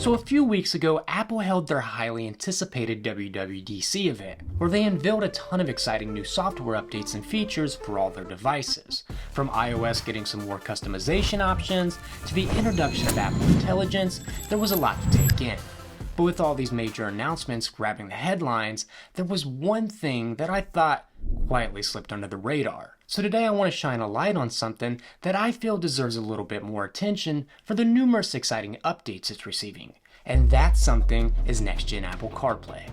So a few weeks ago, Apple held their highly anticipated WWDC event, where they unveiled a ton of exciting new software updates and features for all their devices. From iOS getting some more customization options, to the introduction of Apple Intelligence, there was a lot to take in. But with all these major announcements grabbing the headlines, there was one thing that I thought quietly slipped under the radar. So today I want to shine a light on something that I feel deserves a little bit more attention for the numerous exciting updates it's receiving. And that something is Next Gen Apple CarPlay.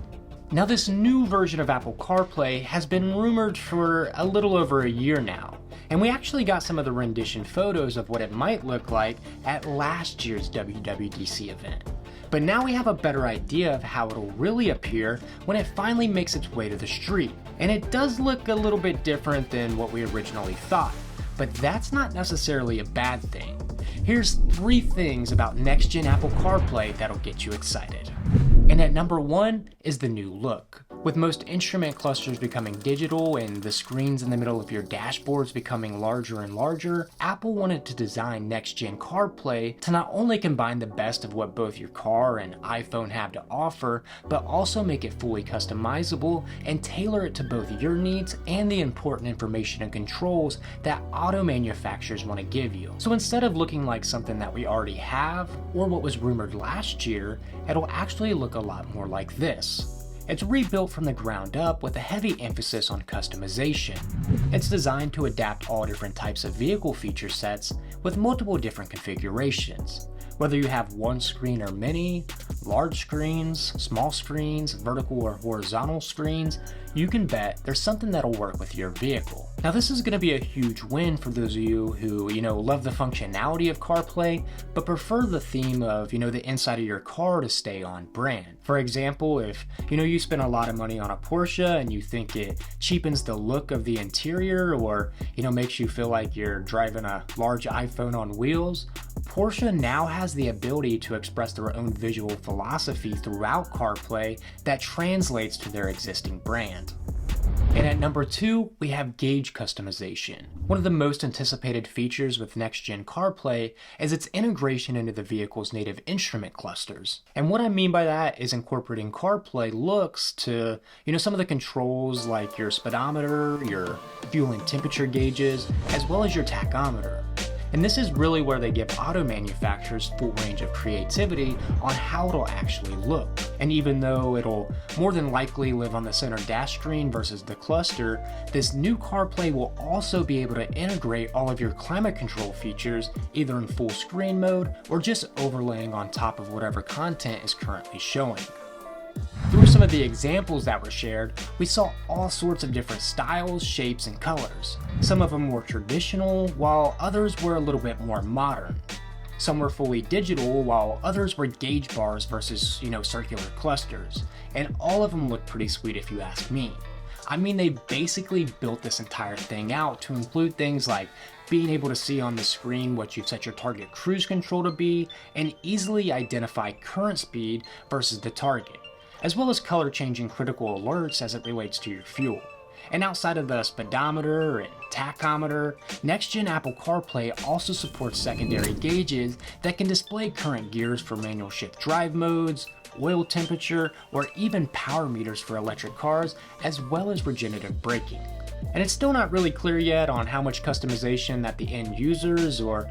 Now this new version of Apple CarPlay has been rumored for a little over a year now. And we actually got some of the rendition photos of what it might look like at last year's WWDC event. But now we have a better idea of how it'll really appear when it finally makes its way to the street. And it does look a little bit different than what we originally thought, but that's not necessarily a bad thing. Here's 3 things about Next Gen Apple CarPlay that'll get you excited. And at number 1 is the new look. With most instrument clusters becoming digital and the screens in the middle of your dashboards becoming larger and larger, Apple wanted to design Next Gen CarPlay to not only combine the best of what both your car and iPhone have to offer, but also make it fully customizable and tailor it to both your needs and the important information and controls that auto manufacturers want to give you. So instead of looking like something that we already have, or what was rumored last year, it'll actually look a lot more like this. It's rebuilt from the ground up with a heavy emphasis on customization. It's designed to adapt all different types of vehicle feature sets with multiple different configurations. Whether you have one screen or many, large screens, small screens, vertical or horizontal screens, you can bet there's something that'll work with your vehicle. Now this is going to be a huge win for those of you who, love the functionality of CarPlay, but prefer the theme of, the inside of your car to stay on brand. For example, if, you spend a lot of money on a Porsche and you think it cheapens the look of the interior or, makes you feel like you're driving a large iPhone on wheels, Porsche now has the ability to express their own visual philosophy throughout CarPlay that translates to their existing brand. And at number 2, we have gauge customization. One of the most anticipated features with Next Gen CarPlay is its integration into the vehicle's native instrument clusters. And what I mean by that is incorporating CarPlay looks to, some of the controls like your speedometer, your fuel and temperature gauges, as well as your tachometer. And this is really where they give auto manufacturers full range of creativity on how it'll actually look. And even though it'll more than likely live on the center dash screen versus the cluster, this new CarPlay will also be able to integrate all of your climate control features either in full screen mode or just overlaying on top of whatever content is currently showing. Through some of the examples that were shared, we saw all sorts of different styles, shapes, and colors. Some of them were traditional, while others were a little bit more modern. Some were fully digital, while others were gauge bars versus, circular clusters. And all of them looked pretty sweet if you ask me. I mean, they basically built this entire thing out to include things like being able to see on the screen what you've set your target cruise control to be, and easily identify current speed versus the target, as well as color changing critical alerts as it relates to your fuel. And outside of the speedometer and tachometer, Next Gen Apple CarPlay also supports secondary gauges that can display current gears for manual shift drive modes, oil temperature, or even power meters for electric cars, as well as regenerative braking. And it's still not really clear yet on how much customization that the end users or,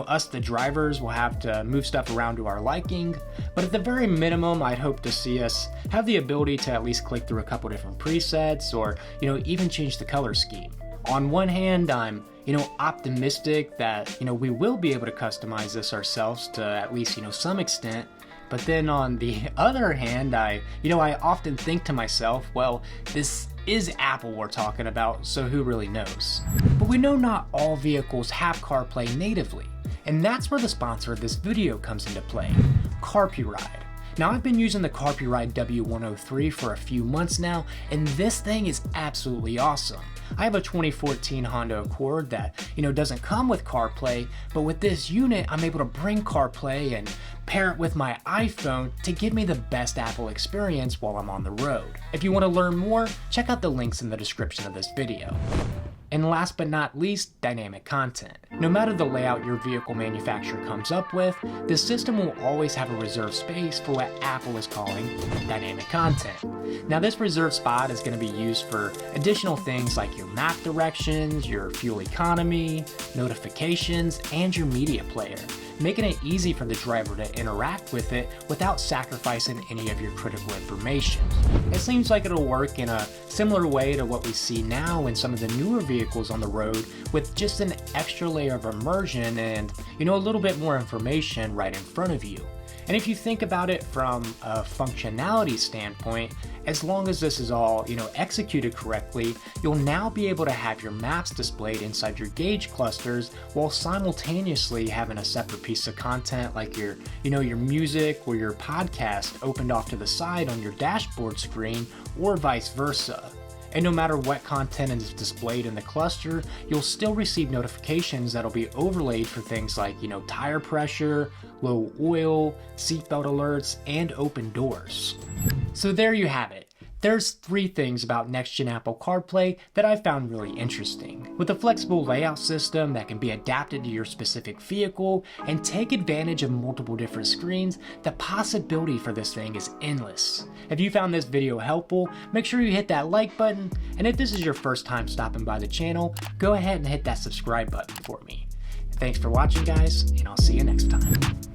us the drivers will have to move stuff around to our liking, but at the very minimum, I'd hope to see us have the ability to at least click through a couple different presets or, even change the color scheme. On one hand, I'm, optimistic that, we will be able to customize this ourselves to at least, some extent. But then on the other hand, I often think to myself, well, this is Apple we're talking about, so who really knows? But we know not all vehicles have CarPlay natively, and that's where the sponsor of this video comes into play, CarPlay. Now I've been using the CarPlay W103 for a few months now, and this thing is absolutely awesome. I have a 2014 Honda Accord that, doesn't come with CarPlay, but with this unit, I'm able to bring CarPlay and pair it with my iPhone to give me the best Apple experience while I'm on the road. If you want to learn more, check out the links in the description of this video. And last but not least, dynamic content. No matter the layout your vehicle manufacturer comes up with, the system will always have a reserved space for what Apple is calling dynamic content. Now this reserved spot is going to be used for additional things like your map directions, your fuel economy, notifications, and your media player, making it easy for the driver to interact with it without sacrificing any of your critical information. It seems like it'll work in a similar way to what we see now in some of the newer vehicles on the road, with just an extra layer of immersion and, a little bit more information right in front of you. And if you think about it from a functionality standpoint, as long as this is all, executed correctly, you'll now be able to have your maps displayed inside your gauge clusters while simultaneously having a separate piece of content like your music or your podcast opened off to the side on your dashboard screen, or vice versa. And no matter what content is displayed in the cluster, you'll still receive notifications that'll be overlaid for things like, tire pressure, low oil, seatbelt alerts, and open doors. So there you have it. There's 3 things about Next Gen Apple CarPlay that I found really interesting. With a flexible layout system that can be adapted to your specific vehicle and take advantage of multiple different screens, the possibility for this thing is endless. If you found this video helpful, make sure you hit that like button, and if this is your first time stopping by the channel, go ahead and hit that subscribe button for me. Thanks for watching, guys, and I'll see you next time.